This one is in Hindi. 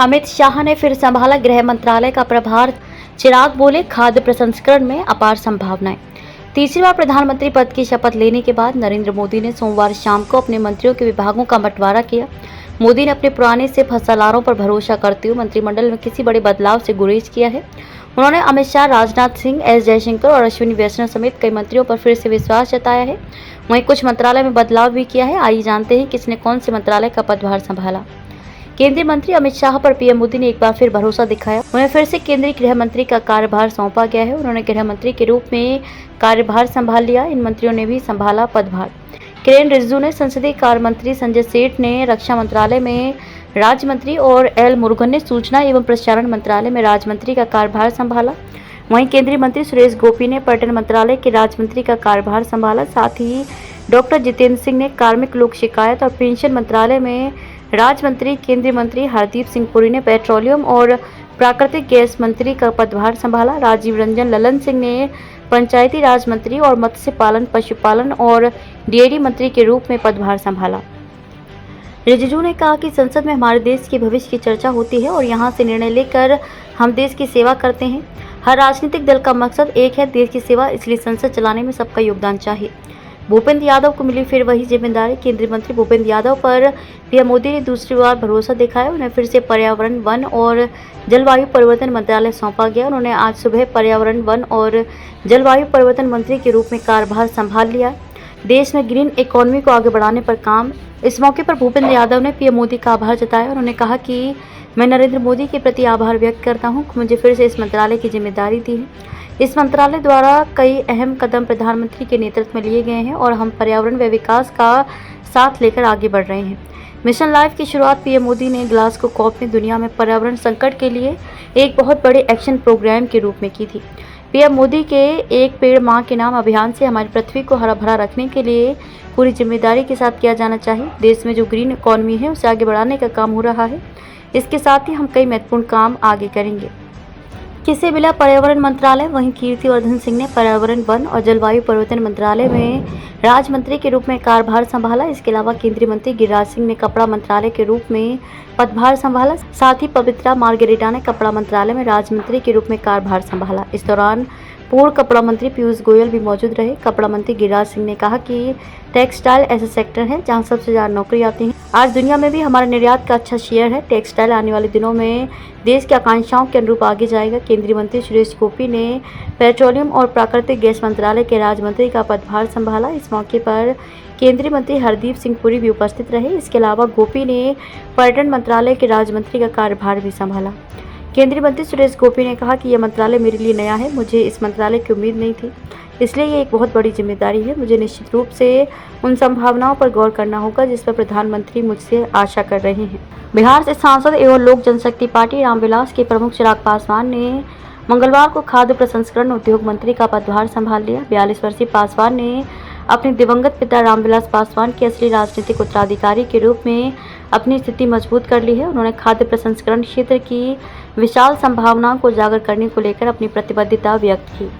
अमित शाह ने फिर संभाला गृह मंत्रालय का प्रभार। चिराग बोले, खाद्य प्रसंस्करण में अपार संभावनाएं। तीसरी बार प्रधानमंत्री पद की शपथ लेने के बाद नरेंद्र मोदी ने सोमवार शाम को अपने मंत्रियों के विभागों का बंटवारा किया। मोदी ने अपने पुराने से फसलारों पर भरोसा करते हुए मंत्रिमंडल में किसी बड़े बदलाव से गुरेज किया है। उन्होंने अमित शाह, राजनाथ सिंह, एस जयशंकर और अश्विनी वैष्णव समेत कई मंत्रियों पर फिर से विश्वास जताया है। वहीं कुछ मंत्रालय में बदलाव भी किया है। आइए जानते हैं किसने कौन से मंत्रालय का पदभार संभाला। केंद्रीय मंत्री अमित शाह पर पीएम मोदी ने एक बार फिर भरोसा दिखाया। उन्हें फिर से केंद्रीय गृह मंत्री का कार्यभार सौंपा गया है। उन्होंने गृह मंत्री के रूप में कार्यभार संभाल लिया। इन मंत्रियों ने भी संभाला पदभार। किरेन रिजिजू ने संसदीय कार्य मंत्री, संजय सेठ ने रक्षा मंत्रालय में राज्य मंत्री और एल मुरुगन ने सूचना एवं प्रसारण मंत्रालय में राज्य मंत्री का कार्यभार संभाला। वहीं केंद्रीय मंत्री सुरेश गोपी ने पर्यटन मंत्रालय के राज्य मंत्री का कार्यभार संभाला। साथ ही डॉक्टर जितेंद्र सिंह ने कार्मिक, लोक शिकायत और पेंशन मंत्रालय में राज्य मंत्री। केंद्रीय मंत्री हरदीप सिंह पुरी ने पेट्रोलियम और प्राकृतिक गैस मंत्री का पदभार संभाला। राजीव रंजन ललन सिंह ने पंचायती राज मंत्री और मत्स्य पालन, पशुपालन और डेयरी मंत्री के रूप में पदभार संभाला। रिजिजू ने कहा कि संसद में हमारे देश के भविष्य की चर्चा होती है और यहां से निर्णय लेकर हम देश की सेवा करते हैं। हर राजनीतिक दल का मकसद एक है, देश की सेवा, इसलिए संसद चलाने में सबका योगदान चाहिए। भूपेंद्र यादव को मिली फिर वही जिम्मेदारी। केंद्रीय मंत्री भूपेंद्र यादव पर पीएम मोदी ने दूसरी बार भरोसा दिखाया। उन्हें फिर से पर्यावरण, वन और जलवायु परिवर्तन मंत्रालय सौंपा गया। उन्होंने आज सुबह पर्यावरण, वन और जलवायु परिवर्तन मंत्री के रूप में कार्यभार संभाल लिया। देश में ग्रीन इकोनॉमी को आगे बढ़ाने पर काम। इस मौके पर भूपेंद्र यादव ने पीएम मोदी का आभार जताया। उन्होंने कहा कि मैं नरेंद्र मोदी के प्रति आभार व्यक्त करता हूं कि मुझे फिर से इस मंत्रालय की जिम्मेदारी दी है। इस मंत्रालय द्वारा कई अहम कदम प्रधानमंत्री के नेतृत्व में लिए गए हैं और हम पर्यावरण व विकास का साथ लेकर आगे बढ़ रहे हैं। मिशन लाइफ की शुरुआत पीएम मोदी ने ग्लासगो कॉप में दुनिया में पर्यावरण संकट के लिए एक बहुत बड़े एक्शन प्रोग्राम के रूप में की थी। पीएम मोदी के एक पेड़ मां के नाम अभियान से हमारी पृथ्वी को हरा भरा रखने के लिए पूरी जिम्मेदारी के साथ किया जाना चाहिए। देश में जो ग्रीन इकोनॉमी है उसे आगे बढ़ाने का काम हो रहा है। इसके साथ ही हम कई महत्वपूर्ण काम आगे करेंगे। किसे मिला पर्यावरण मंत्रालय। वहीं कीर्तिवर्धन सिंह ने पर्यावरण, वन और जलवायु परिवर्तन मंत्रालय में राज्य मंत्री के रूप में कार्यभार संभाला। इसके अलावा केंद्रीय मंत्री गिरिराज सिंह ने कपड़ा मंत्रालय के रूप में पदभार संभाला। साथ ही पवित्रा मार्गरेटा ने कपड़ा मंत्रालय में राज्य मंत्री के रूप में कार्यभार संभाला। इस दौरान पूर्व कपड़ा मंत्री पीयूष गोयल भी मौजूद रहे। कपड़ा मंत्री गिरिराज सिंह ने कहा कि टेक्सटाइल ऐसा सेक्टर है जहां सबसे ज़्यादा नौकरी आती है। आज दुनिया में भी हमारा निर्यात का अच्छा शेयर है। टेक्सटाइल आने वाले दिनों में देश की आकांक्षाओं के अनुरूप आगे जाएगा। केंद्रीय मंत्री सुरेश गोपी ने पेट्रोलियम और प्राकृतिक गैस मंत्रालय के राज्य मंत्री का पदभार संभाला। इस मौके पर केंद्रीय मंत्री हरदीप सिंह पुरी भी उपस्थित रहे। इसके अलावा गोपी ने पर्यटन मंत्रालय के राज्य मंत्री का कार्यभार भी संभाला। केंद्रीय मंत्री सुरेश गोपी ने कहा कि यह मंत्रालय मेरे लिए नया है। मुझे इस मंत्रालय की उम्मीद नहीं थी, इसलिए ये एक बहुत बड़ी जिम्मेदारी है। मुझे निश्चित रूप से उन संभावनाओं पर गौर करना होगा जिस पर प्रधानमंत्री मुझसे आशा कर रहे हैं। बिहार से सांसद एवं लोक जनशक्ति पार्टी रामविलास के प्रमुख चिराग पासवान ने मंगलवार को खाद्य प्रसंस्करण उद्योग मंत्री का पदभार संभाल लिया। 42 वर्षीय पासवान ने अपने दिवंगत पिता रामविलास पासवान के असली राजनीतिक उत्तराधिकारी के रूप में अपनी स्थिति मजबूत कर ली है। उन्होंने खाद्य प्रसंस्करण क्षेत्र की विशाल संभावनाओं को उजागर करने को लेकर अपनी प्रतिबद्धता व्यक्त की।